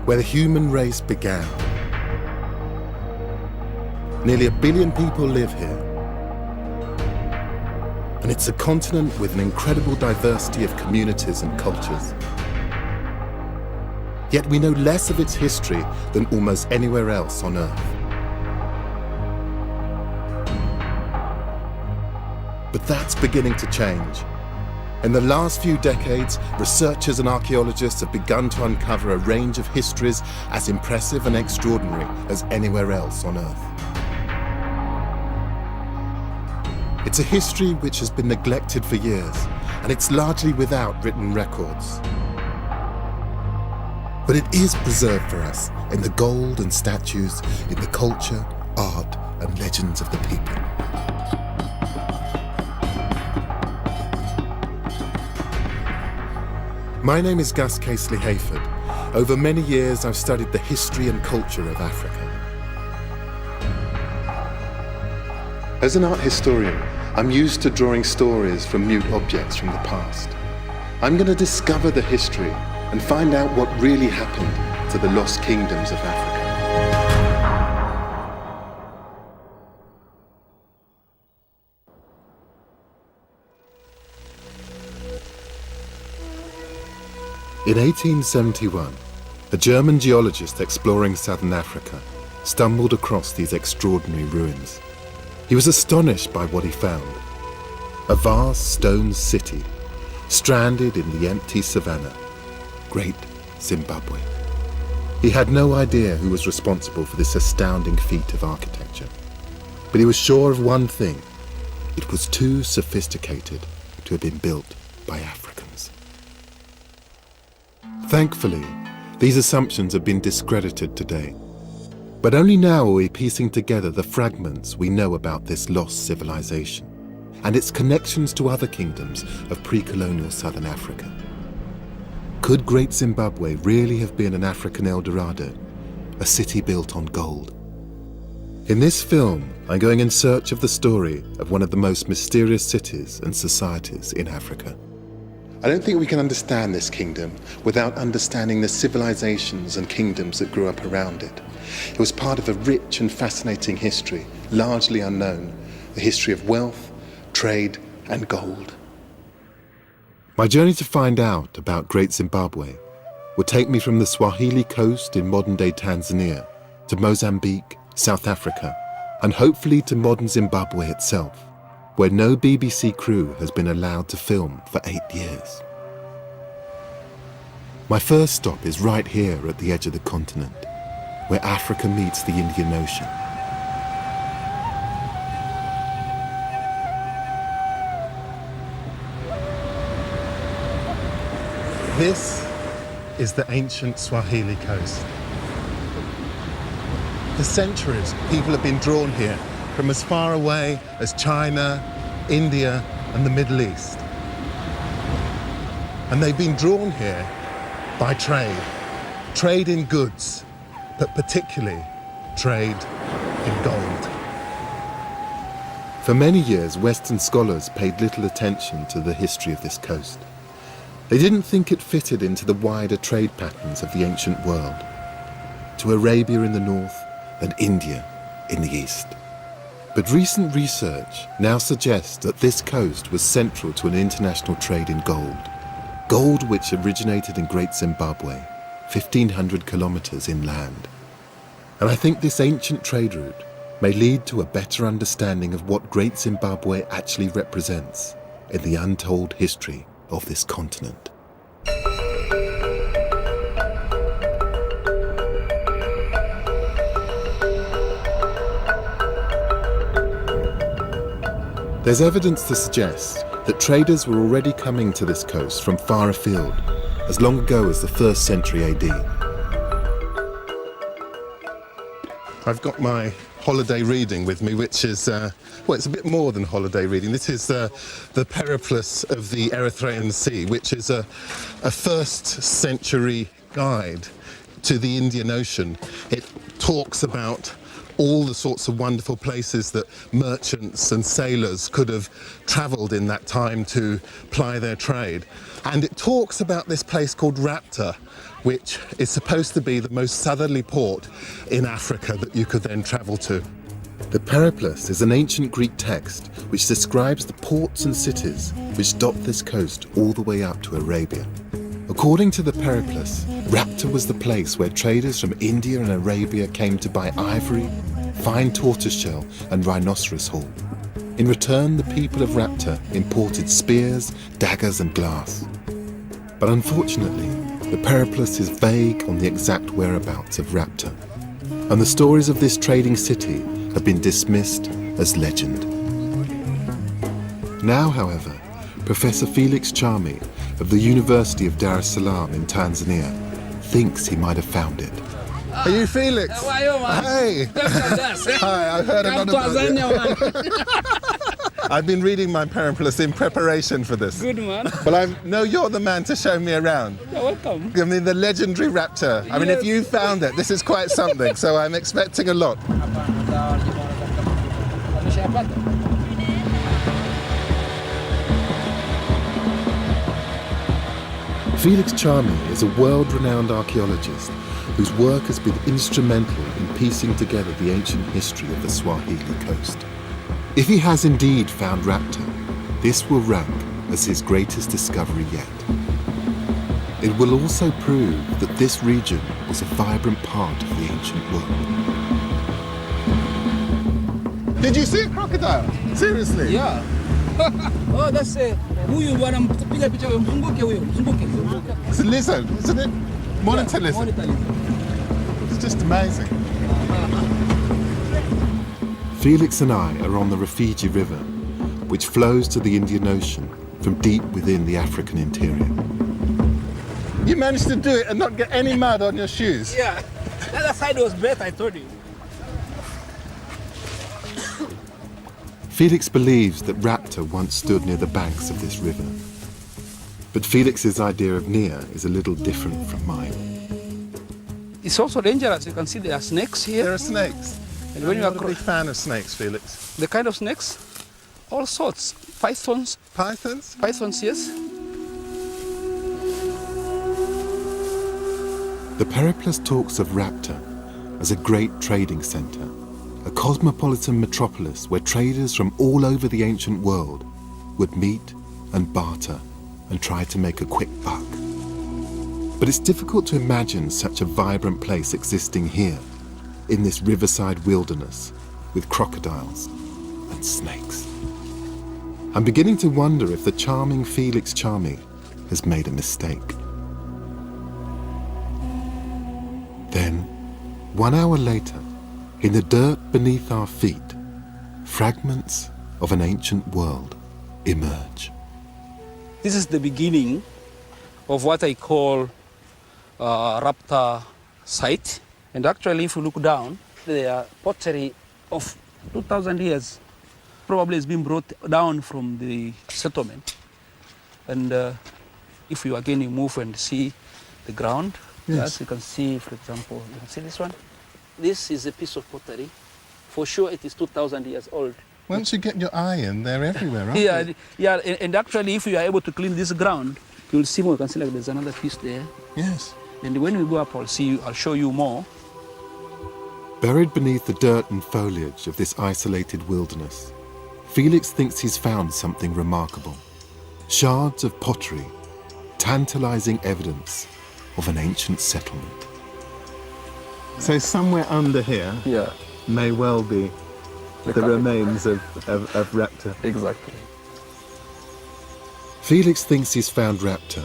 where the human race began. Nearly 1 billion people live here. And it's a continent with an incredible diversity of communities and cultures. Yet we know less of its history than almost anywhere else on Earth. But that's beginning to change. In the last few decades, researchers and archaeologists have begun to uncover a range of histories as impressive and extraordinary as anywhere else on Earth. It's a history which has been neglected for years, and it's largely without written records. But it is preserved for us in the gold and statues, in the culture, art, and legends of the people. My name is Gus Casely-Hayford. Over many years, I've studied the history and culture of Africa. As an art historian, I'm used to drawing stories from mute objects from the past. I'm going to discover the history and find out what really happened to the lost kingdoms of Africa. In 1871, a German geologist exploring southern Africa stumbled across these extraordinary ruins. He was astonished by what he found. A vast stone city, stranded in the empty savannah. Great Zimbabwe. He had no idea who was responsible for this astounding feat of architecture. But he was sure of one thing. It was too sophisticated to have been built by Africans. Thankfully, these assumptions have been discredited today. But only now are we piecing together the fragments we know about this lost civilization and its connections to other kingdoms of pre-colonial southern Africa. Could Great Zimbabwe really have been an African El Dorado, a city built on gold? In this film, I'm going in search of the story of one of the most mysterious cities and societies in Africa. I don't think we can understand this kingdom without understanding the civilizations and kingdoms that grew up around it. It was part of a rich and fascinating history, largely unknown, the history of wealth, trade, and gold. My journey to find out about Great Zimbabwe would take me from the Swahili coast in modern-day Tanzania to Mozambique, South Africa, and hopefully to modern Zimbabwe itself, where no BBC crew has been allowed to film for 8 years. My first stop is right here at the edge of the continent, where Africa meets the Indian Ocean. This is the ancient Swahili coast. For centuries, people have been drawn here from as far away as China, India, and the Middle East. And they've been drawn here by trade in goods, but particularly trade in gold. For many years, Western scholars paid little attention to the history of this coast. They didn't think it fitted into the wider trade patterns of the ancient world, to Arabia in the north and India in the east. But recent research now suggests that this coast was central to an international trade in gold. Gold which originated in Great Zimbabwe, 1,500 kilometers inland. And I think this ancient trade route may lead to a better understanding of what Great Zimbabwe actually represents in the untold history of this continent. There's evidence to suggest that traders were already coming to this coast from far afield, as long ago as the 1st century AD. I've got my holiday reading with me, which is, it's a bit more than holiday reading. This is the Periplus of the Erythraean Sea, which is a 1st century guide to the Indian Ocean. It talks about all the sorts of wonderful places that merchants and sailors could have travelled in that time to ply their trade. And it talks about this place called Rapta, which is supposed to be the most southerly port in Africa that you could then travel to. The Periplus is an ancient Greek text which describes the ports and cities which dot this coast all the way up to Arabia. According to the Periplus, Rapta was the place where traders from India and Arabia came to buy ivory, fine tortoiseshell and rhinoceros wool. In return, the people of Rapta imported spears, daggers and glass. But unfortunately, the Periplus is vague on the exact whereabouts of Rapta, and the stories of this trading city have been dismissed as legend. Now, however, Professor Felix Chami of the University of Dar es Salaam in Tanzania thinks he might have found it. Are you Felix? How are you, man? Hey! Hi, I've heard a lot about you. I've been reading my Periplus in preparation for this. Good, man. Well, I know you're the man to show me around. You're welcome. I mean, the legendary Rapta. I mean, if you found it, this is quite something, so I'm expecting a lot. Felix Chami is a world-renowned archaeologist whose work has been instrumental in piecing together the ancient history of the Swahili coast. If he has indeed found Rapta, this will rank as his greatest discovery yet. It will also prove that this region was a vibrant part of the ancient world. Did you see a crocodile? Seriously? Yeah. Oh, that's huyu bwana mpiga picha mzunguke huyo, mzunguke. It's a lizard, isn't it? Monitor lizard. It's just amazing. Felix and I are on the Rufiji River, which flows to the Indian Ocean from deep within the African interior. You managed to do it and not get any mud on your shoes? Yeah. The other side was better, I told you. Felix believes that Rapta once stood near the banks of this river. But Felix's idea of Nia is a little different from mine. It's also dangerous. You can see there are snakes here. There are snakes. And when you are not a big fan of snakes, Felix. The kind of snakes? All sorts. Pythons. Pythons? Pythons, yes. The Periplus talks of Rapta as a great trading centre, a cosmopolitan metropolis where traders from all over the ancient world would meet and barter and try to make a quick buck. But it's difficult to imagine such a vibrant place existing here, in this riverside wilderness with crocodiles and snakes. I'm beginning to wonder if the charming Felix Chami has made a mistake. Then, 1 hour later, in the dirt beneath our feet, fragments of an ancient world emerge. This is the beginning of what I call Rapta site. And actually, if you look down, there are pottery of 2,000 years. Probably it's been brought down from the settlement. And if you again move and see the ground, yes, you can see, for example, you can see this one. This is a piece of pottery. For sure, it is 2,000 years old. Once you get your eye in, they're everywhere, aren't they? Yeah, and actually, if you are able to clean this ground, you'll see more. You can see like there's another piece there. Yes. And when we go up, I'll show you more. Buried beneath the dirt and foliage of this isolated wilderness, Felix thinks he's found something remarkable. Shards of pottery, tantalizing evidence of an ancient settlement. So somewhere under here may well be the remains of Rapta. Exactly. Felix thinks he's found Rapta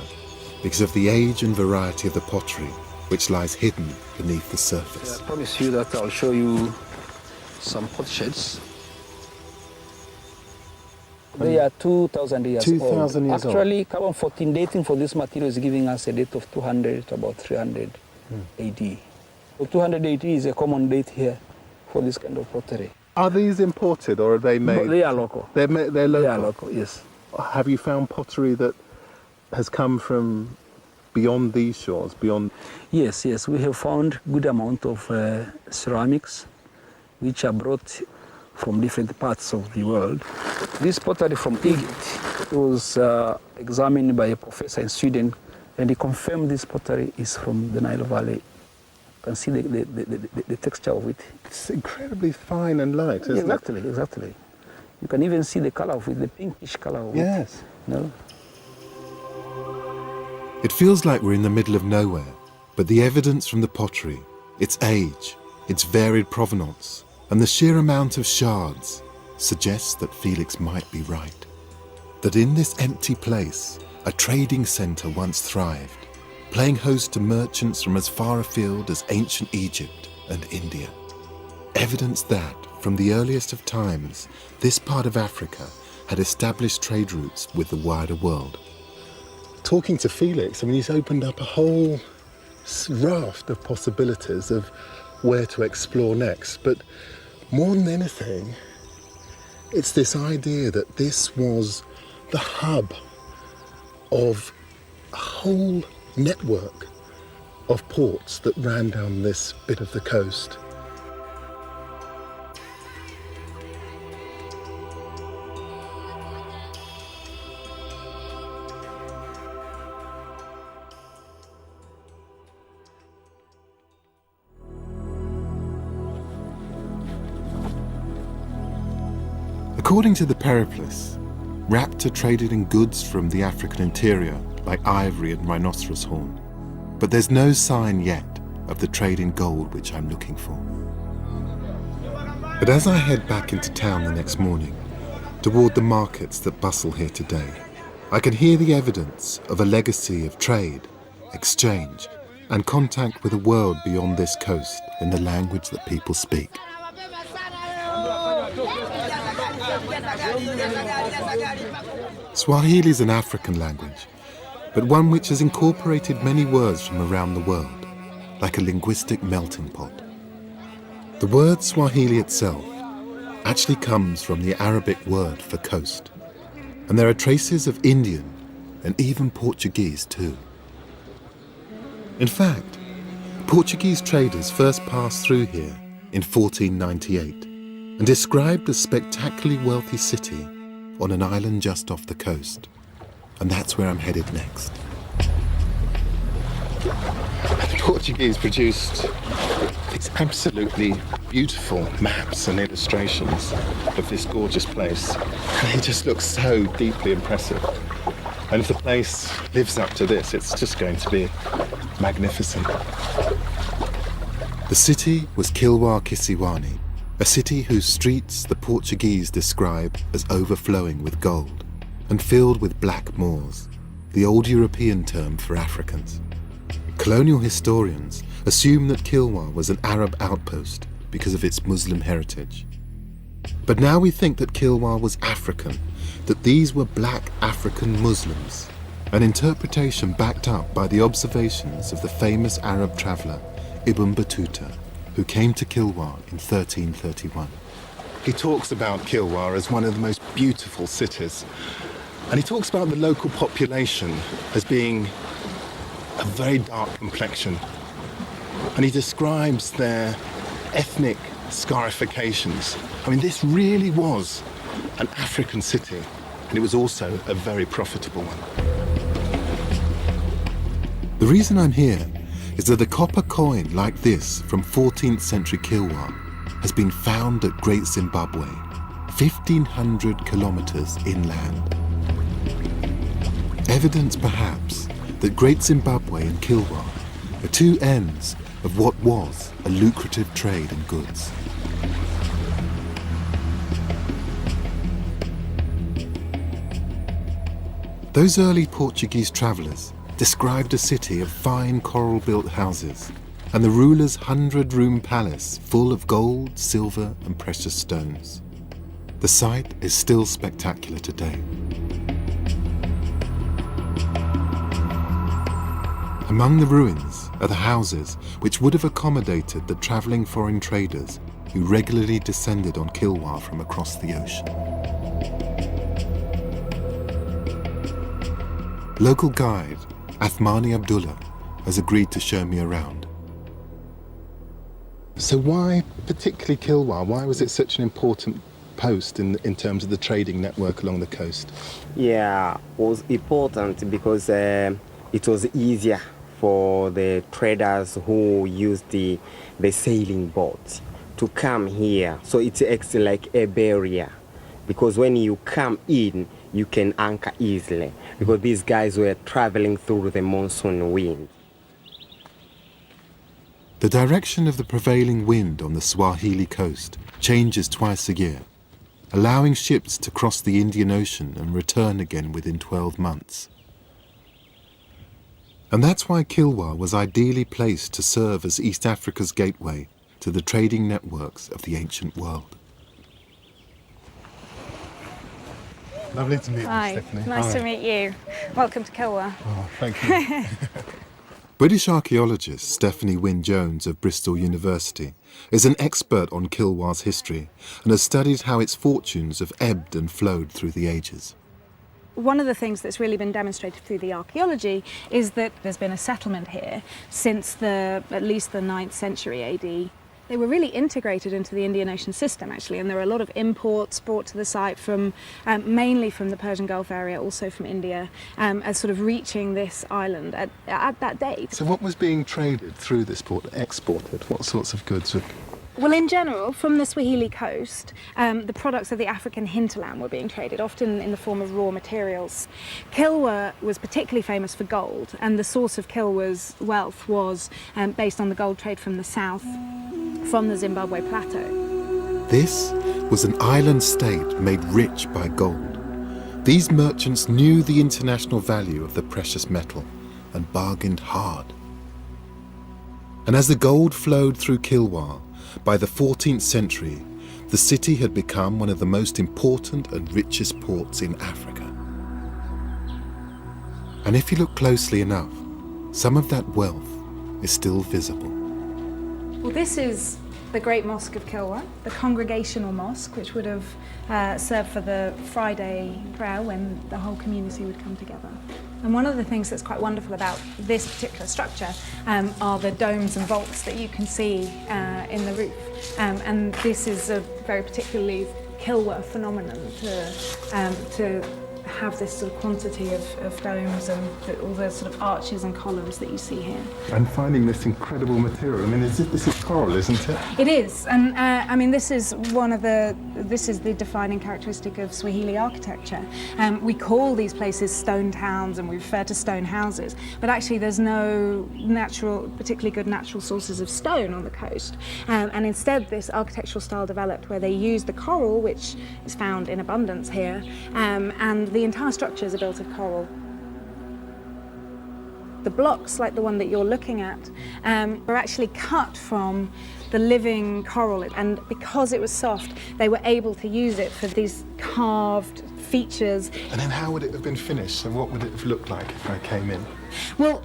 because of the age and variety of the pottery which lies hidden beneath the surface. I promise you that I'll show you some pot sheds. They are 2,000 years old. 2,000 years old. Actually, carbon-14 dating for this material is giving us a date of 200 to about 300 AD. So 200 AD is a common date here for this kind of pottery. Are these imported or are they made? They are local. They're local? They are local, yes. Have you found pottery that has come from beyond these shores, beyond? Yes, we have found good amount of ceramics which are brought from different parts of the world. This pottery from Egypt was examined by a professor in Sweden And he confirmed this pottery is from the Nile Valley. You can see the texture of it. It's incredibly fine and light, isn't Exactly, exactly. You can even see the color of it, the pinkish color of Yes. it. No? It feels like we're in the middle of nowhere, but the evidence from the pottery, its age, its varied provenance, and the sheer amount of shards suggests that Felix might be right. That in this empty place, a trading centre once thrived, playing host to merchants from as far afield as ancient Egypt and India. Evidence that, from the earliest of times, this part of Africa had established trade routes with the wider world. Talking to Felix, I mean, he's opened up a whole raft of possibilities of where to explore next. But more than anything, it's this idea that this was the hub of a whole network of ports that ran down this bit of the coast. According to the Periplus, Raptor traded in goods from the African interior like ivory and rhinoceros horn, but there's no sign yet of the trade in gold which I'm looking for. But as I head back into town the next morning, toward the markets that bustle here today, I can hear the evidence of a legacy of trade, exchange, and contact with a world beyond this coast in the language that people speak. Swahili is an African language, but one which has incorporated many words from around the world, like a linguistic melting pot. The word Swahili itself actually comes from the Arabic word for coast, and there are traces of Indian and even Portuguese too. In fact, Portuguese traders first passed through here in 1498 and described a spectacularly wealthy city on an island just off the coast. And that's where I'm headed next. The Portuguese produced these absolutely beautiful maps and illustrations of this gorgeous place. And they just look so deeply impressive. And if the place lives up to this, it's just going to be magnificent. The city was Kilwa Kisiwani, a city whose streets the Portuguese describe as overflowing with gold and filled with black moors, the old European term for Africans. Colonial historians assume that Kilwa was an Arab outpost because of its Muslim heritage. But now we think that Kilwa was African, that these were black African Muslims, an interpretation backed up by the observations of the famous Arab traveller Ibn Battuta, who came to Kilwa in 1331. He talks about Kilwa as one of the most beautiful cities, and he talks about the local population as being a very dark complexion, and he describes their ethnic scarifications. I mean, this really was an African city, and it was also a very profitable one. The reason I'm here is that a copper coin like this from 14th century Kilwa has been found at Great Zimbabwe, 1,500 kilometers inland. Evidence perhaps that Great Zimbabwe and Kilwa are two ends of what was a lucrative trade in goods. Those early Portuguese travellers described a city of fine coral-built houses and the ruler's 100-room palace full of gold, silver and precious stones. The site is still spectacular today. Among the ruins are the houses which would have accommodated the travelling foreign traders who regularly descended on Kilwa from across the ocean. Local guide Athmani Abdullah has agreed to show me around. So why particularly Kilwa? Why was it such an important post in terms of the trading network along the coast? Yeah, it was important because it was easier for the traders who used the sailing boats to come here. So it acts like a barrier, because when you come in, you can anchor easily, because these guys were traveling through the monsoon wind. The direction of the prevailing wind on the Swahili coast changes twice a year, allowing ships to cross the Indian Ocean and return again within 12 months. And that's why Kilwa was ideally placed to serve as East Africa's gateway to the trading networks of the ancient world. Lovely to meet Hi, you, Stephanie. nice to meet you. Welcome to Kilwa. Oh, thank you. British archaeologist Stephanie Wynne-Jones of Bristol University is an expert on Kilwa's history and has studied how its fortunes have ebbed and flowed through the ages. One of the things that's really been demonstrated through the archaeology is that there's been a settlement here since at least the 9th century AD. They were really integrated into the Indian Ocean system, actually, and there are a lot of imports brought to the site from mainly from the Persian Gulf area, also from India, as sort of reaching this island at that date. So what was being traded through this port, exported? What sorts of goods were... Well, in general, from the Swahili coast, the products of the African hinterland were being traded, often in the form of raw materials. Kilwa was particularly famous for gold, and the source of Kilwa's wealth was based on the gold trade from the south, from the Zimbabwe plateau. This was an island state made rich by gold. These merchants knew the international value of the precious metal and bargained hard. And as the gold flowed through Kilwa, by the 14th century, the city had become one of the most important and richest ports in Africa. And if you look closely enough, some of that wealth is still visible. Well, this is the Great Mosque of Kilwa, the congregational mosque, which would have served for the Friday prayer when the whole community would come together. And one of the things that's quite wonderful about this particular structure are the domes and vaults that you can see in the roof. And this is a very particularly Kilwa phenomenon to have this sort of quantity of domes and all the sort of arches and columns that you see here. And finding this incredible material, I mean, this is coral, isn't it? It is, and I mean, this is the defining characteristic of Swahili architecture. We call these places stone towns and we refer to stone houses, but actually there's no particularly good natural sources of stone on the coast. And instead this architectural style developed where they use the coral, which is found in abundance here, and the entire structures are built of coral. The blocks, like the one that you're looking at, were actually cut from the living coral, and because it was soft, they were able to use it for these carved features. And then how would it have been finished? So what would it have looked like if I came in? Well,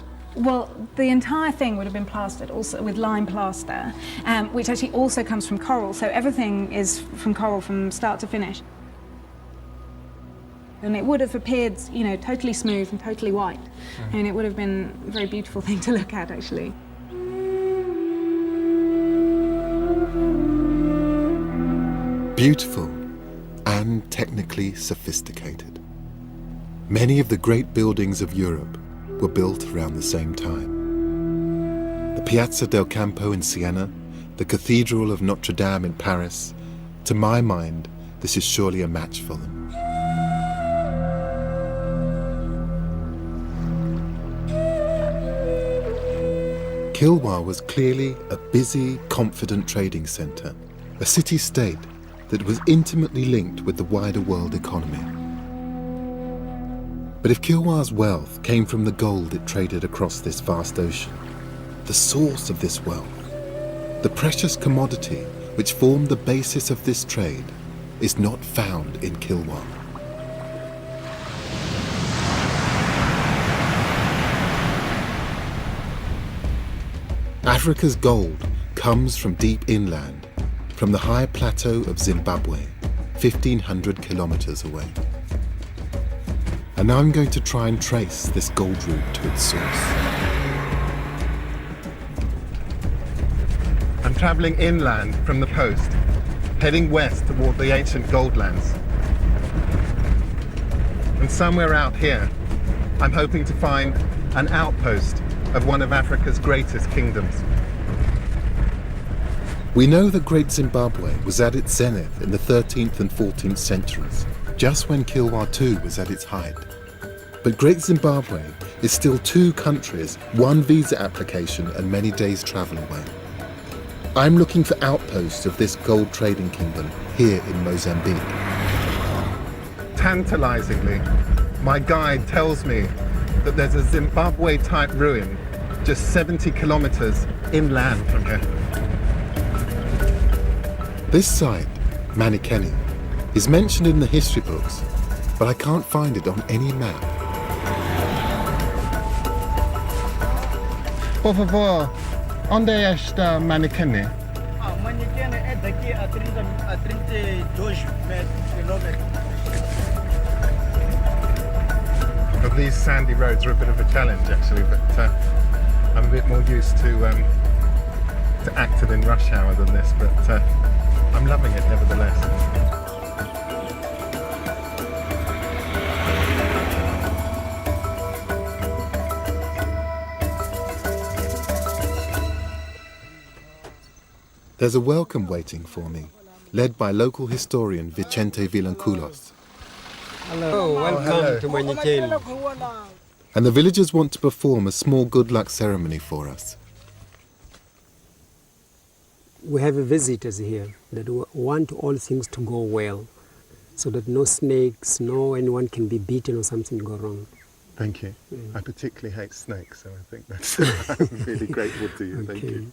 the entire thing would have been plastered also with lime plaster, which actually also comes from coral, so everything is from coral from start to finish. And it would have appeared, you know, totally smooth and totally white. And it would have been a very beautiful thing to look at, actually. Beautiful and technically sophisticated. Many of the great buildings of Europe were built around the same time. The Piazza del Campo in Siena, the Cathedral of Notre Dame in Paris. To my mind, this is surely a match for them. Kilwa was clearly a busy, confident trading centre, a city-state that was intimately linked with the wider world economy. But if Kilwa's wealth came from the gold it traded across this vast ocean, the source of this wealth, the precious commodity which formed the basis of this trade, is not found in Kilwa. Africa's gold comes from deep inland, from the high plateau of Zimbabwe, 1,500 kilometers away. And now I'm going to try and trace this gold route to its source. I'm traveling inland from the coast, heading west toward the ancient gold lands. And somewhere out here, I'm hoping to find an outpost of one of Africa's greatest kingdoms. We know that Great Zimbabwe was at its zenith in the 13th and 14th centuries, just when Kilwa II was at its height. But Great Zimbabwe is still 2 countries, 1 visa application and many days' travel away. I'm looking for outposts of this gold trading kingdom here in Mozambique. Tantalizingly, my guide tells me that there's a Zimbabwe-type ruin just 70 kilometers inland from here. This site, Manikeni, is mentioned in the history books, but I can't find it on any map. Por favor, onde está Manikeni? Manikeni é daqui a 32 quilômetros. Well, these sandy roads are a bit of a challenge actually, but I'm a bit more used to acting in rush hour than this, but I'm loving it nevertheless. There's a welcome waiting for me, led by local historian Vicente Vilanculos. Hello, welcome to Manikeni. And the villagers want to perform a small good luck ceremony for us. We have visitors here that want all things to go well, so that no snakes, no anyone can be beaten or something go wrong. Thank you. I particularly hate snakes, so I think that's I'm really grateful to you. Thank you.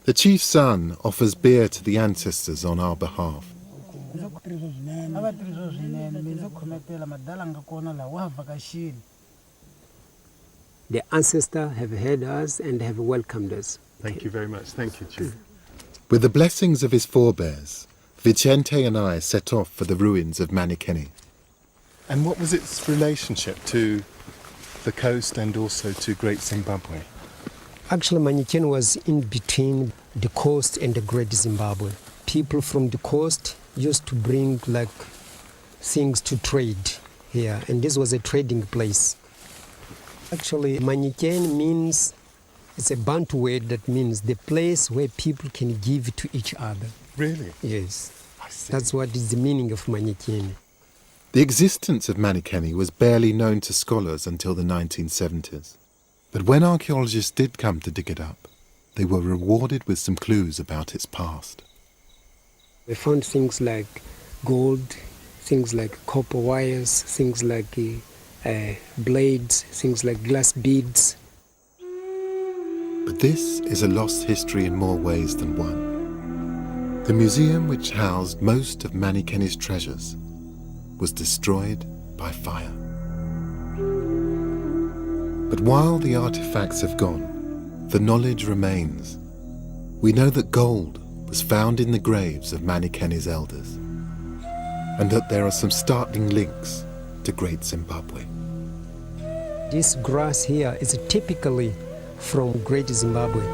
The chief's son offers beer to the ancestors on our behalf. The ancestors have heard us and have welcomed us. Thank you very much. Thank you, Chief. With the blessings of his forebears, Vicente and I set off for the ruins of Manikeni. And what was its relationship to the coast and also to Great Zimbabwe? Actually, Manikeni was in between the coast and the Great Zimbabwe. People from the coast used to bring things to trade here, and this was a trading place. Actually, Manikeni means, it's a Bantu word that means the place where people can give to each other. Really? Yes. I see. That's what is the meaning of Manikeni. The existence of Manikeni was barely known to scholars until the 1970s. But when archaeologists did come to dig it up, they were rewarded with some clues about its past. We found things like gold, things like copper wires, things like blades, things like glass beads. But this is a lost history in more ways than one. The museum which housed most of Manikeni's treasures was destroyed by fire. But while the artifacts have gone, the knowledge remains. We know that gold was found in the graves of Manikeni's elders, and that there are some startling links to Great Zimbabwe. This grass here is typically from Great Zimbabwe.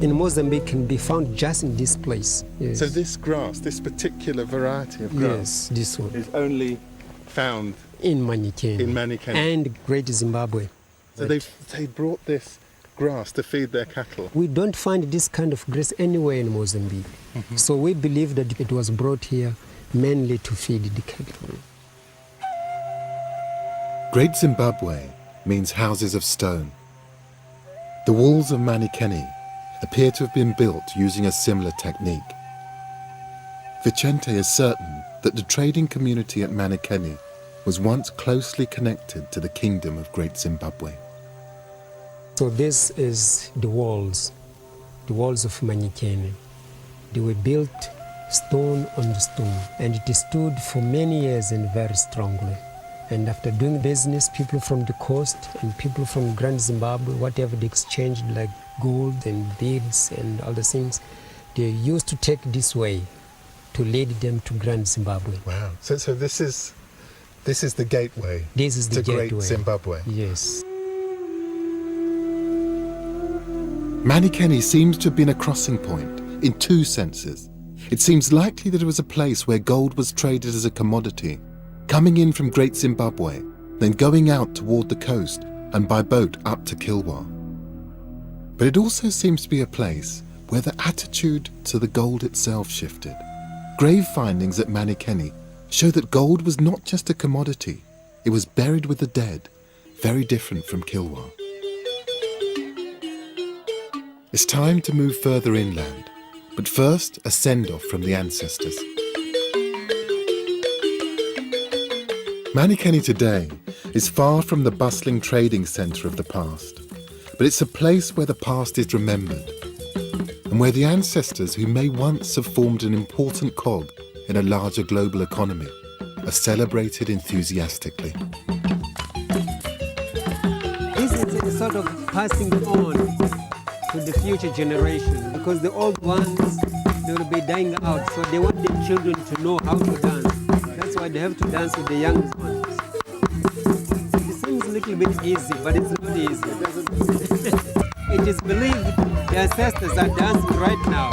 In Mozambique can be found just in this place. Yes. So this grass, this particular variety of grass, yes, this one is only found in Manikeni and Great Zimbabwe. So they brought this grass to feed their cattle. We don't find this kind of grass anywhere in Mozambique. Mm-hmm. So we believe that it was brought here mainly to feed the cattle. Great Zimbabwe means houses of stone. The walls of Manikeni appear to have been built using a similar technique. Vicente is certain that the trading community at Manikeni was once closely connected to the kingdom of Great Zimbabwe. So this is the walls of Manikeni. They were built stone on stone, and it stood for many years and very strongly. And after doing business, people from the coast and people from Grand Zimbabwe, whatever they exchanged like gold and beads and other things, they used to take this way to lead them to Grand Zimbabwe. Wow. So this is the gateway. This is the gateway. Great Zimbabwe. Yes. Manikeni seems to have been a crossing point in two senses. It seems likely that it was a place where gold was traded as a commodity, coming in from Great Zimbabwe, then going out toward the coast and by boat up to Kilwa. But it also seems to be a place where the attitude to the gold itself shifted. Grave findings at Manikeni show that gold was not just a commodity, it was buried with the dead, very different from Kilwa. It's time to move further inland, but first a send-off from the ancestors. Manikeni today is far from the bustling trading centre of the past, but it's a place where the past is remembered, and where the ancestors who may once have formed an important cog in a larger global economy are celebrated enthusiastically. This is a sort of passing on to the future generation, because the old ones, they will be dying out, so they want their children to know how to dance. That's why they have to dance with the young ones. It seems a little bit easy, but it's not easy. It is believed the ancestors are dancing right now.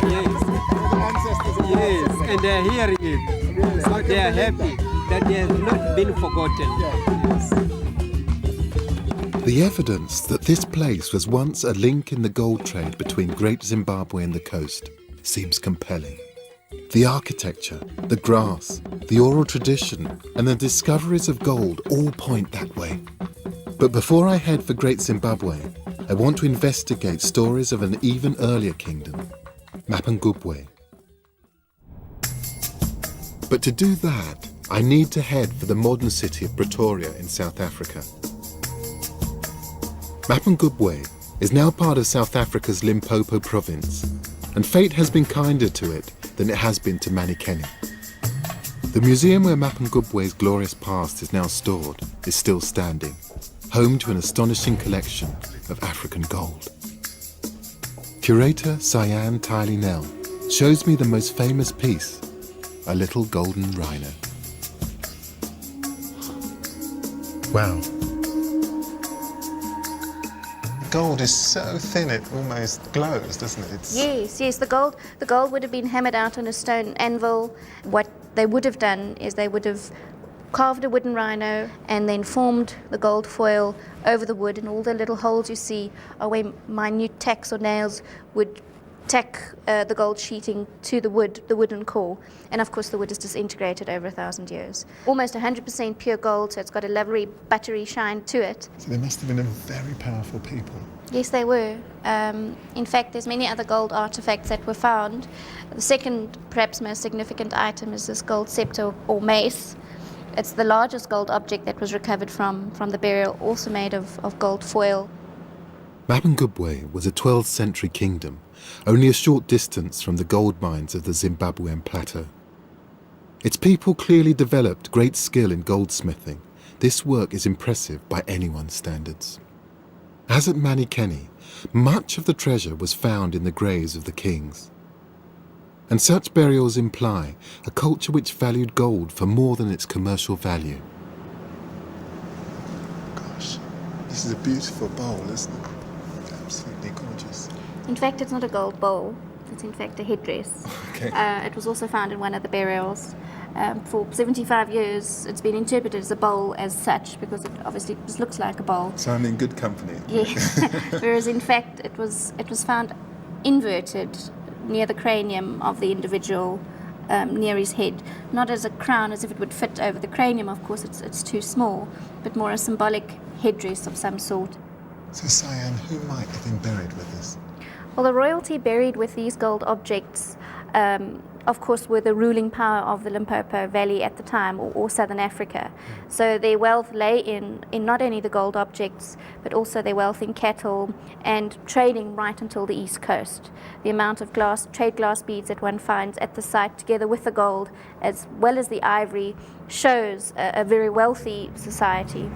Yes. Yes, and they are hearing it. So they are happy that they have not been forgotten. Yes. The evidence that this place was once a link in the gold trade between Great Zimbabwe and the coast seems compelling. The architecture, the grass, the oral tradition, and the discoveries of gold all point that way. But before I head for Great Zimbabwe, I want to investigate stories of an even earlier kingdom, Mapungubwe. But to do that, I need to head for the modern city of Pretoria in South Africa. Mapungubwe is now part of South Africa's Limpopo province, and fate has been kinder to it than it has been to Manikeni. The museum where Mapungubwe's glorious past is now stored is still standing, home to an astonishing collection of African gold. Curator Cyan Tylee Nell shows me the most famous piece, a little golden rhino. Wow. Gold is so thin it almost glows, doesn't it? Yes. The gold would have been hammered out on a stone anvil. What they would have done is they would have carved a wooden rhino and then formed the gold foil over the wood, and all the little holes you see are where minute tacks or nails would tack the gold sheeting to the wooden core, and of course the wood is disintegrated over 1,000 years. Almost 100% pure gold, so it's got a lovely buttery shine to it. So they must have been a very powerful people. Yes, they were. In fact, there's many other gold artifacts that were found. The second, perhaps most significant item is this gold scepter or mace. It's the largest gold object that was recovered from the burial, also made of gold foil. Mapungubwe was a 12th century kingdom, only a short distance from the gold mines of the Zimbabwean plateau. Its people clearly developed great skill in goldsmithing. This work is impressive by anyone's standards. As at Manikeni, much of the treasure was found in the graves of the kings. And such burials imply a culture which valued gold for more than its commercial value. Gosh, this is a beautiful bowl, isn't it? Absolutely gorgeous. In fact, it's not a gold bowl. It's in fact a headdress. Okay. It was also found in one of the burials. For 75 years, it's been interpreted as a bowl as such, because it obviously just looks like a bowl. So I'm in good company. Yes. Whereas in fact, it was found inverted near the cranium of the individual, near his head. Not as a crown, as if it would fit over the cranium, of course, it's too small, but more a symbolic headdress of some sort. So Cyan, who might have been buried with this? Well, the royalty buried with these gold objects, of course, were the ruling power of the Limpopo Valley at the time, or Southern Africa. So their wealth lay in not only the gold objects, but also their wealth in cattle and trading right until the East Coast. The amount of trade glass beads that one finds at the site, together with the gold, as well as the ivory, shows a very wealthy society.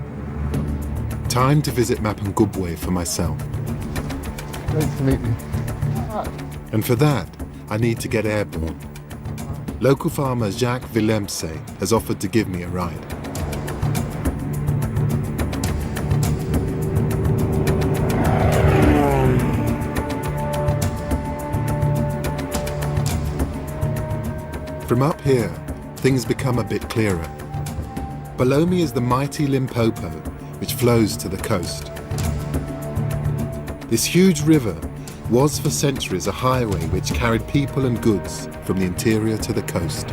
Time to visit Mapungubwe for myself. Nice to meet you. And for that, I need to get airborne. Local farmer Jacques Willemse has offered to give me a ride. From up here, things become a bit clearer. Below me is the mighty Limpopo, which flows to the coast. This huge river was for centuries a highway which carried people and goods from the interior to the coast.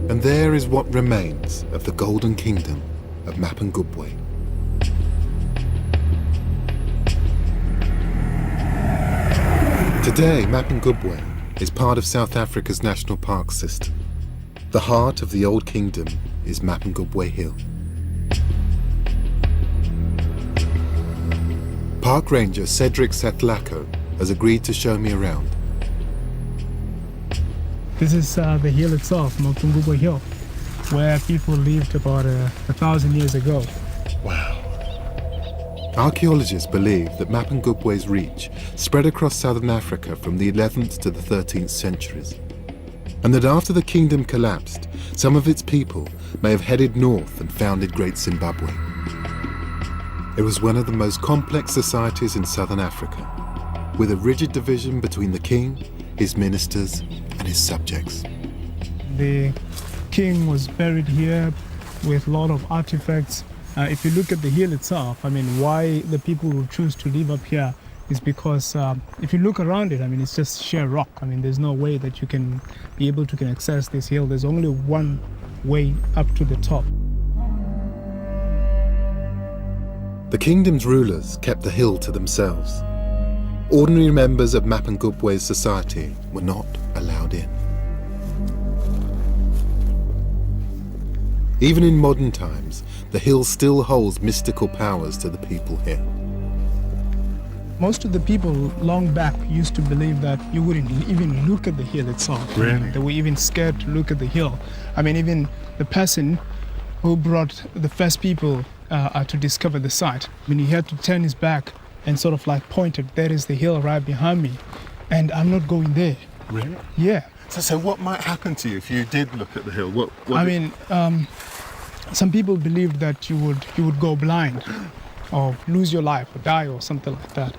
And there is what remains of the Golden Kingdom of Mapungubwe. Today, Mapungubwe is part of South Africa's national park system. The heart of the old kingdom is Mapungubwe Hill. Park Ranger Cedric Setlako has agreed to show me around. This is the hill itself, Mapungubwe Hill, where people lived about 1,000 years ago. Wow. Archaeologists believe that Mapungubwe's reach spread across southern Africa from the 11th to the 13th centuries, and that after the kingdom collapsed, some of its people may have headed north and founded Great Zimbabwe. It was one of the most complex societies in southern Africa, with a rigid division between the king, his ministers, and his subjects. The king was buried here with a lot of artifacts. If you look at the hill itself, I mean, why the people would choose to live up here is because if you look around it, I mean, it's just sheer rock. I mean, there's no way that you can be able to access this hill. There's only one way up to the top. The kingdom's rulers kept the hill to themselves. Ordinary members of Mapungubwe's society were not allowed in. Even in modern times, the hill still holds mystical powers to the people here. Most of the people long back used to believe that you wouldn't even look at the hill itself. Really? They were even scared to look at the hill. I mean, even the person who brought the first people to discover the site, I mean, he had to turn his back and sort of like pointed, there is the hill right behind me, and I'm not going there. Really? Yeah. So what might happen to you if you did look at the hill? Some people believed that you would go blind or lose your life or die or something like that.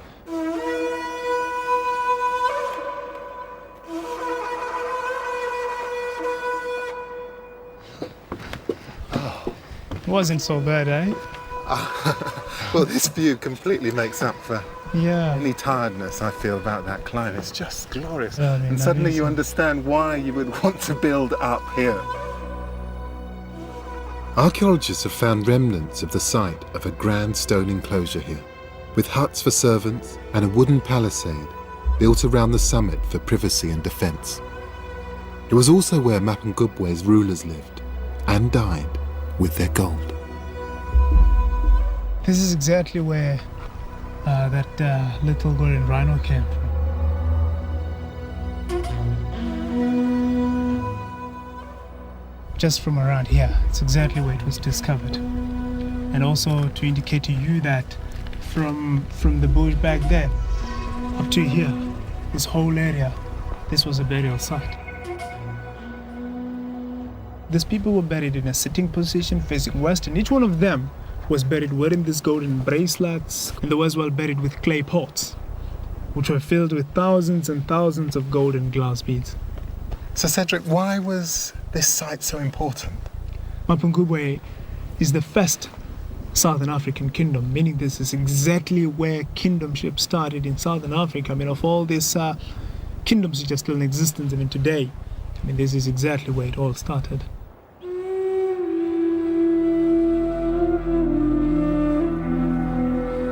It wasn't so bad, eh? Well, this view completely makes up for Yeah. any tiredness I feel about that climb. It's just glorious. I mean, And suddenly you amazing. understand why you would want to build up here. Archaeologists have found remnants of the site of a grand stone enclosure here, with huts for servants and a wooden palisade built around the summit for privacy and defence. It was also where Mapungubwe's rulers lived and died with their gold. This is exactly where that little golden rhino came from. Just from around here, it's exactly where it was discovered. And also to indicate to you that from the bush back there up to here, this whole area, this was a burial site. These people were buried in a sitting position facing west, and each one of them was buried wearing these golden bracelets, and they were as well buried with clay pots, which were filled with thousands and thousands of golden glass beads. So Cedric, why was this site so important? Mapungubwe is the first Southern African kingdom, meaning this is exactly where kingdomship started in Southern Africa. I mean, of all these kingdoms which are still in existence, I mean, today, I mean, this is exactly where it all started.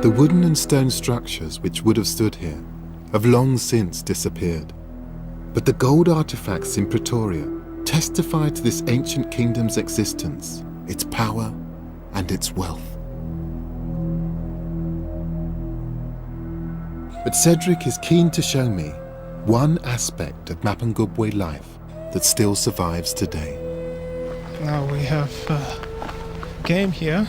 The wooden and stone structures which would have stood here have long since disappeared. But the gold artifacts in Pretoria testify to this ancient kingdom's existence, its power and its wealth. But Cedric is keen to show me one aspect of Mapungubwe life that still survives today. Now we have a game here.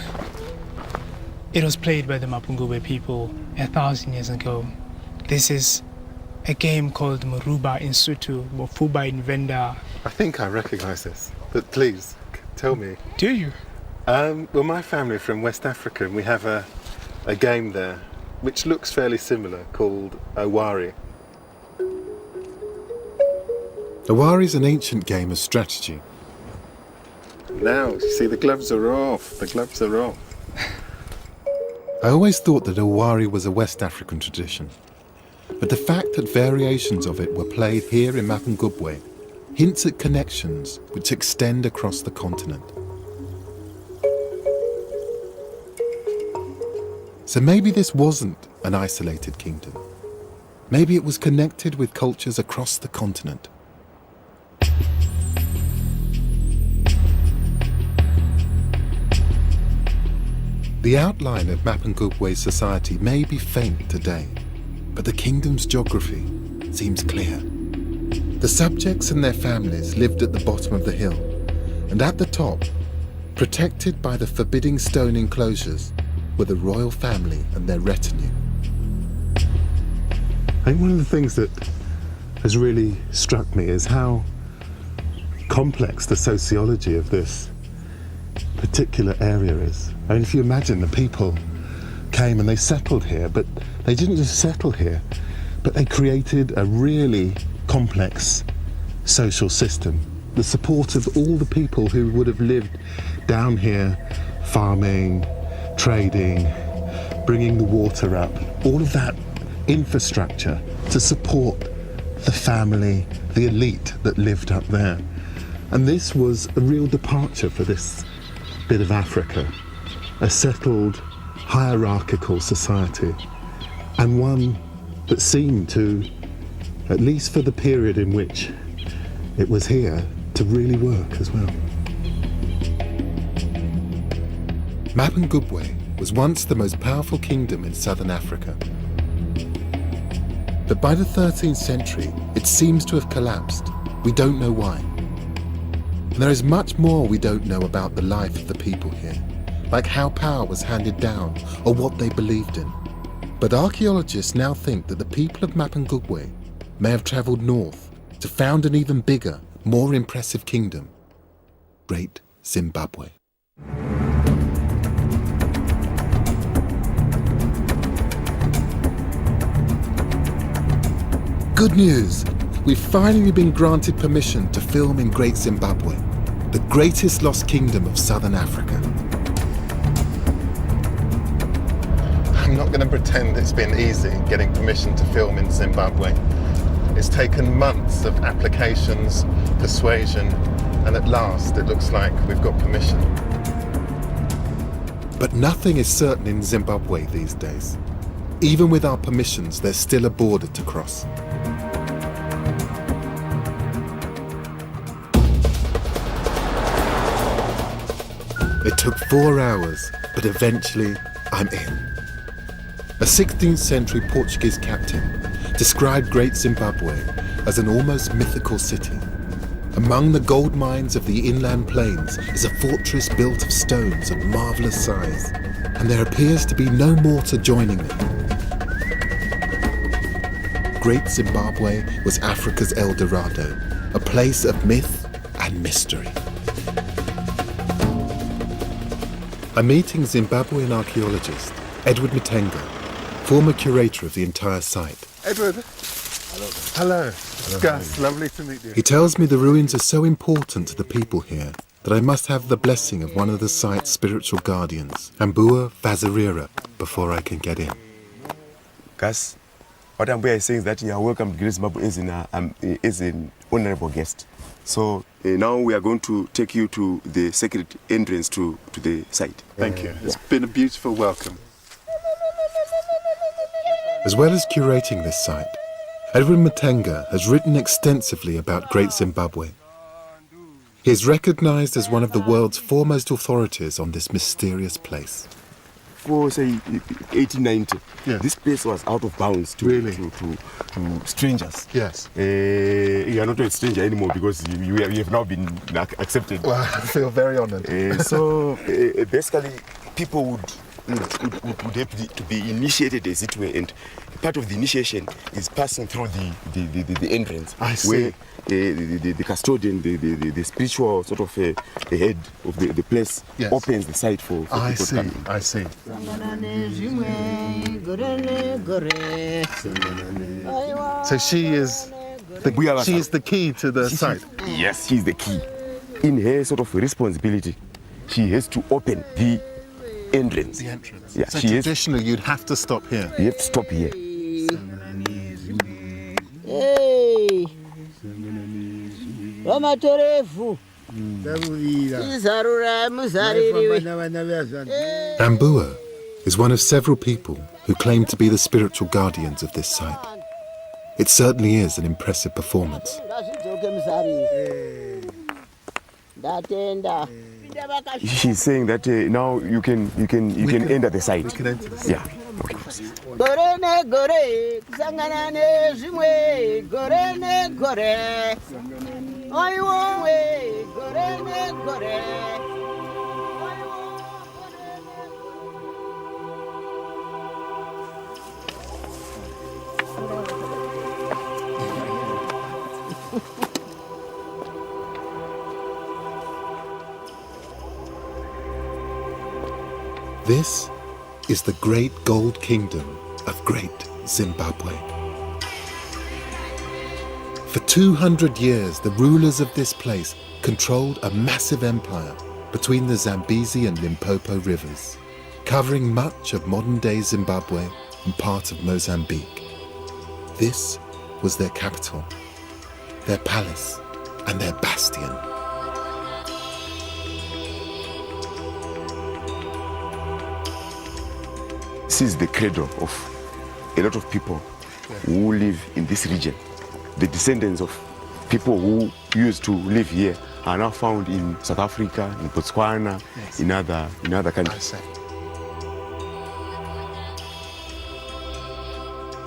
It was played by the Mapungubwe people 1,000 years ago. This is a game called Muruba in Sotho, Mofuba in Venda. I think I recognise this, but please, tell me. Do you? Well, my family are from West Africa, and we have a a game there which looks fairly similar called Owari. Owari is an ancient game of strategy. Now, you see, the gloves are off. The gloves are off. I always thought that Owari was a West African tradition, but the fact that variations of it were played here in Mapungubwe hints at connections which extend across the continent. So maybe this wasn't an isolated kingdom. Maybe it was connected with cultures across the continent. The outline of Mapungubwe's society may be faint today, but the kingdom's geography seems clear. The subjects and their families lived at the bottom of the hill, and at the top, protected by the forbidding stone enclosures, were the royal family and their retinue. I think one of the things that has really struck me is how complex the sociology of this particular area is. I mean, if you imagine the people came and they settled here, but they didn't just settle here, but they created a really complex social system. The support of all the people who would have lived down here, farming, trading, bringing the water up, all of that infrastructure to support the family, the elite that lived up there. And this was a real departure for this bit of Africa, a settled, hierarchical society, and one that seemed to, at least for the period in which it was here, to really work as well. Mapungubwe was once the most powerful kingdom in southern Africa. But by the 13th century, it seems to have collapsed. We don't know why. And there is much more we don't know about the life of the people here, like how power was handed down or what they believed in. But archaeologists now think that the people of Mapungubwe may have travelled north to found an even bigger, more impressive kingdom, Great Zimbabwe. Good news! We've finally been granted permission to film in Great Zimbabwe, the greatest lost kingdom of southern Africa. I'm not going to pretend it's been easy getting permission to film in Zimbabwe. It's taken months of applications, persuasion, and at last it looks like we've got permission. But nothing is certain in Zimbabwe these days. Even with our permissions, there's still a border to cross. It took 4 hours, but eventually I'm in. A 16th century Portuguese captain described Great Zimbabwe as an almost mythical city. Among the gold mines of the inland plains is a fortress built of stones of marvellous size, and there appears to be no mortar joining them. Great Zimbabwe was Africa's El Dorado, a place of myth and mystery. I'm meeting Zimbabwean archaeologist Edward Matenga, former curator of the entire site. Edward. Hello. It's Gus. Lovely to meet you. He tells me the ruins are so important to the people here that I must have the blessing of one of the site's spiritual guardians, Ambua Vazarira, before I can get in. Gus, what Ambua is saying is that you are welcome to Great Zimbabwe is an honorable guest. So now we are going to take you to the sacred entrance to the site. Thank you. It's been a beautiful welcome. As well as curating this site, Edward Matenga has written extensively about Great Zimbabwe. He is recognised as one of the world's foremost authorities on this mysterious place. For, say, 1890, this place was out of bounds to strangers. Yes. You are not a stranger anymore because you have now been accepted. Well, I feel very honoured. So basically, people would would have to be initiated, as it were, and part of the initiation is passing through the entrance. I see. Where the custodian, the spiritual sort of the head of the place Yes. opens the site for people to come in. I see. So she is the key to the site. Yes, she's the key. In her sort of responsibility, she has to open the entrance. The entrance. Yeah, So she is. traditionally, you'd have to stop here. You have to stop here. Hey. Wamatorefu. Izarura muzaririwe. Ambua is one of several people who claim to be the spiritual guardians of this site. It certainly is an impressive performance. Ngazvidzoke muzariri. Ndatenda. She's saying that now you can enter the site. We can enter the site. Yeah. Okay. Gore ne gore, kusangana nezvimwe, gore ne gore. Oiwowe, gore ne gore. This is the great gold kingdom of Great Zimbabwe. For 200 years, the rulers of this place controlled a massive empire between the Zambezi and Limpopo rivers, covering much of modern-day Zimbabwe and part of Mozambique. This was their capital, their palace, and their bastion. This is the cradle of a lot of people who live in this region. The descendants of people who used to live here are now found in South Africa, in Botswana, Yes. in other countries.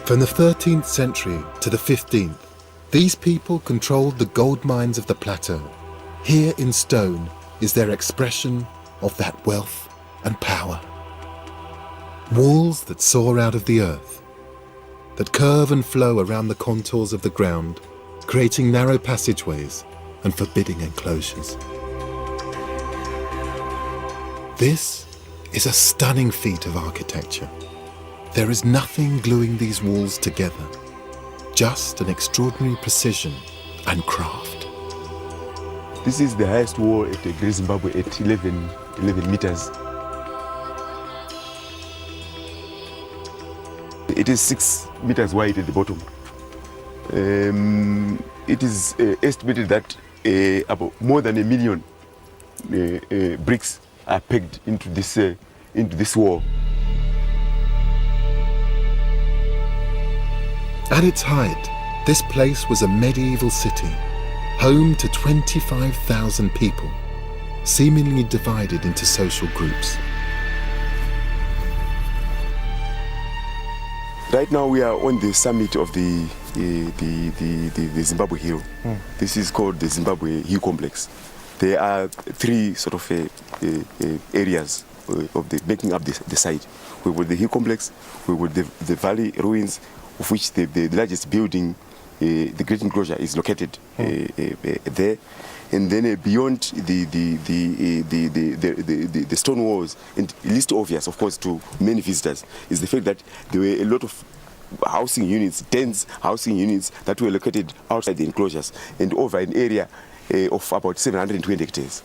From the 13th century to the 15th, these people controlled the gold mines of the plateau. Here in stone is their expression of that wealth and power. Walls that soar out of the earth, that curve and flow around the contours of the ground, creating narrow passageways and forbidding enclosures. This is a stunning feat of architecture. There is nothing gluing these walls together, just an extraordinary precision and craft. This is the highest wall at Great Zimbabwe at 11 meters. It is 6 meters wide at the bottom. It is estimated that about more than 1 million bricks are pegged into this wall. At its height, this place was a medieval city, home to 25,000 people, seemingly divided into social groups. Right now we are on the summit of the Zimbabwe Hill. This is called the Zimbabwe Hill Complex. There are 3 sort of areas of making up the site. We got the Hill Complex, we got the valley ruins, of which the largest building, the Great Enclosure, is located there. And then beyond the stone walls, and least obvious, of course, to many visitors, is the fact that there were a lot of housing units, dense housing units that were located outside the enclosures and over an area of about 720 hectares.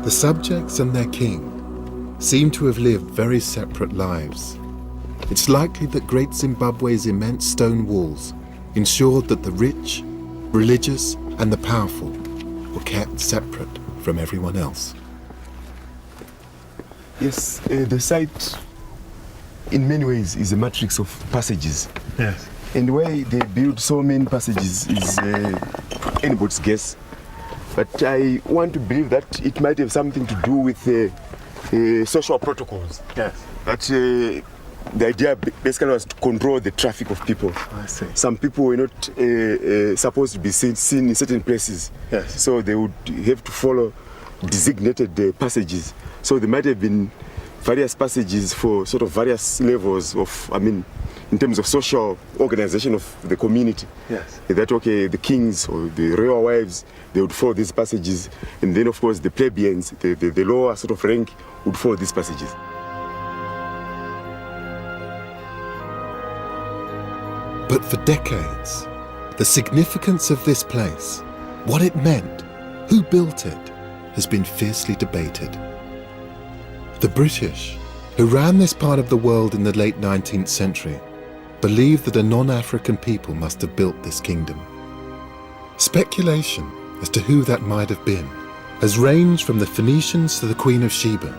The subjects and their king seem to have lived very separate lives. It's likely that Great Zimbabwe's immense stone walls ensured that the rich, religious, and the powerful were kept separate from everyone else. Yes, the site in many ways is a matrix of passages. Yes. And why they build so many passages is anybody's guess. But I want to believe that it might have something to do with social protocols. Yes. That the idea basically was to control the traffic of people. I see. Some people were not supposed to be seen in certain places. Yes. So they would have to follow designated passages. So there might have been various passages for sort of various levels of, in terms of social organization of the community. Yes. That, okay, the kings or the royal wives, they would follow these passages. And then, of course, the plebeians, the lower sort of rank, would follow these passages. But for decades, the significance of this place, what it meant, who built it, has been fiercely debated. The British, who ran this part of the world in the late 19th century, believed that a non-African people must have built this kingdom. Speculation as to who that might have been has ranged from the Phoenicians to the Queen of Sheba.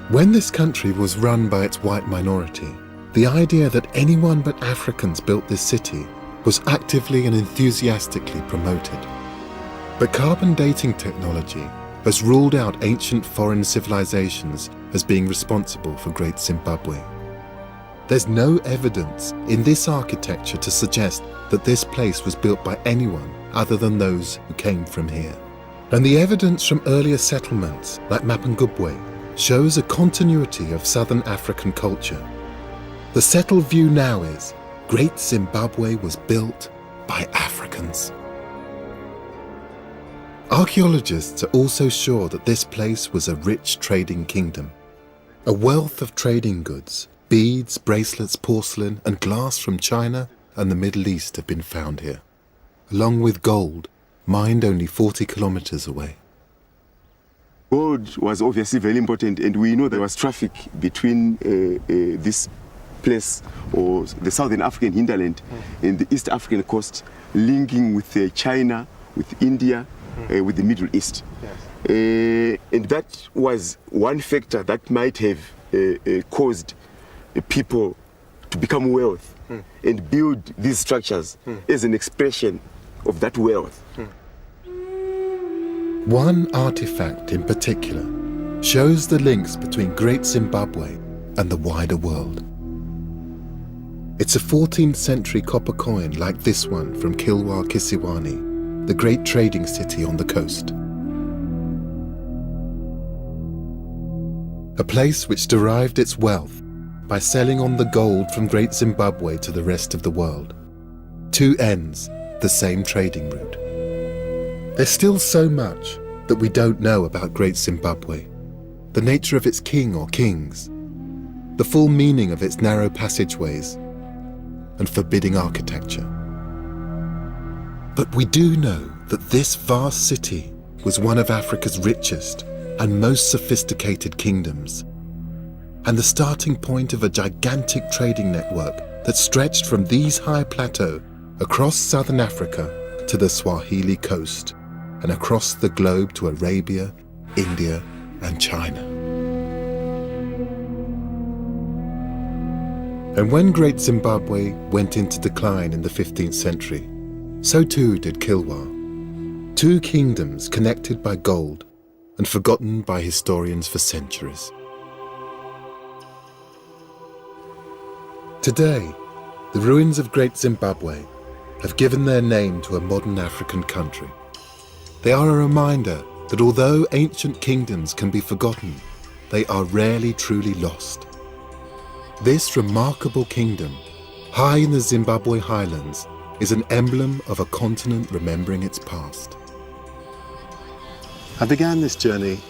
When this country was run by its white minority, the idea that anyone but Africans built this city was actively and enthusiastically promoted. But carbon dating technology has ruled out ancient foreign civilizations as being responsible for Great Zimbabwe. There's no evidence in this architecture to suggest that this place was built by anyone other than those who came from here. And the evidence from earlier settlements like Mapungubwe shows a continuity of southern African culture. The settled view now is Great Zimbabwe was built by Africans. Archaeologists are also sure that this place was a rich trading kingdom. A wealth of trading goods, beads, bracelets, porcelain and glass from China and the Middle East have been found here, along with gold, mined only 40 kilometers away. Gold was obviously very important, and we know there was traffic between this place, or the southern African hinterland, and the East African coast, linking with China, with India, with the Middle East. Yes. And that was one factor that might have caused people to become wealthy and build these structures as an expression of that wealth. One artifact in particular shows the links between Great Zimbabwe and the wider world. It's a 14th century copper coin like this one from Kilwa Kisiwani, the great trading city on the coast. A place which derived its wealth by selling on the gold from Great Zimbabwe to the rest of the world. Two ends, the same trading route. There's still so much that we don't know about Great Zimbabwe, the nature of its king or kings, the full meaning of its narrow passageways and forbidding architecture. But we do know that this vast city was one of Africa's richest and most sophisticated kingdoms, and the starting point of a gigantic trading network that stretched from these high plateaux across southern Africa to the Swahili coast and across the globe to Arabia, India and China. And when Great Zimbabwe went into decline in the 15th century, so too did Kilwa, two kingdoms connected by gold and forgotten by historians for centuries. Today, the ruins of Great Zimbabwe have given their name to a modern African country. They are a reminder that although ancient kingdoms can be forgotten, they are rarely truly lost. This remarkable kingdom, high in the Zimbabwe highlands, is an emblem of a continent remembering its past. I began this journey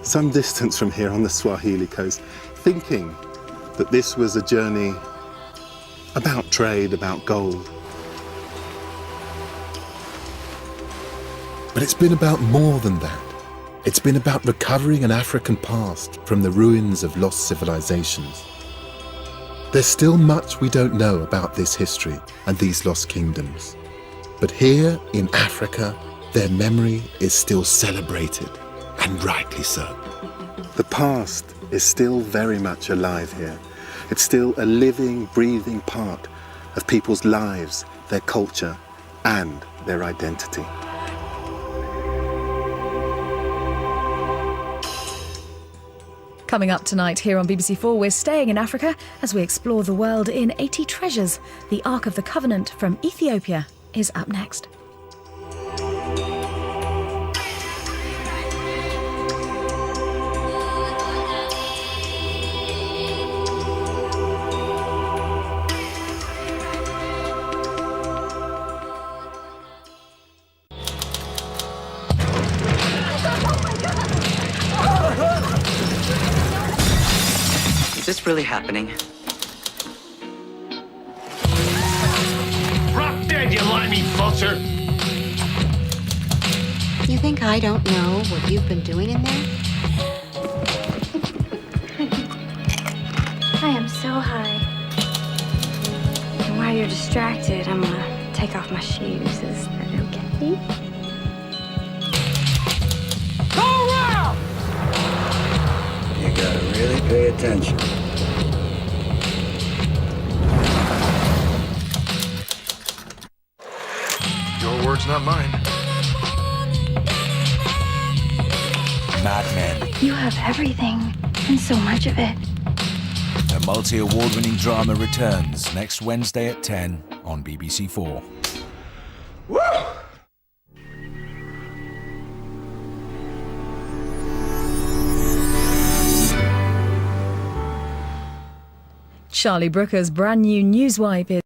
some distance from here on the Swahili coast, thinking that this was a journey about trade, about gold. But it's been about more than that. It's been about recovering an African past from the ruins of lost civilizations. There's still much we don't know about this history and these lost kingdoms. But here in Africa, their memory is still celebrated, and rightly so. The past is still very much alive here. It's still a living, breathing part of people's lives, their culture, and their identity. Coming up tonight here on BBC4, we're staying in Africa as we explore the world in 80 treasures. The Ark of the Covenant from Ethiopia is up next. Is this really happening? Drop dead, you limey vulture! You think I don't know what you've been doing in there? I am so high. And while you're distracted, I'm gonna take off my shoes. Is that okay? Go around! You gotta really pay attention. Your words, not mine. Madmen, You have everything, and so much of it. the multi-award-winning drama returns next Wednesday at 10 on BBC4. Woo! Charlie Brooker's brand new Newswipe is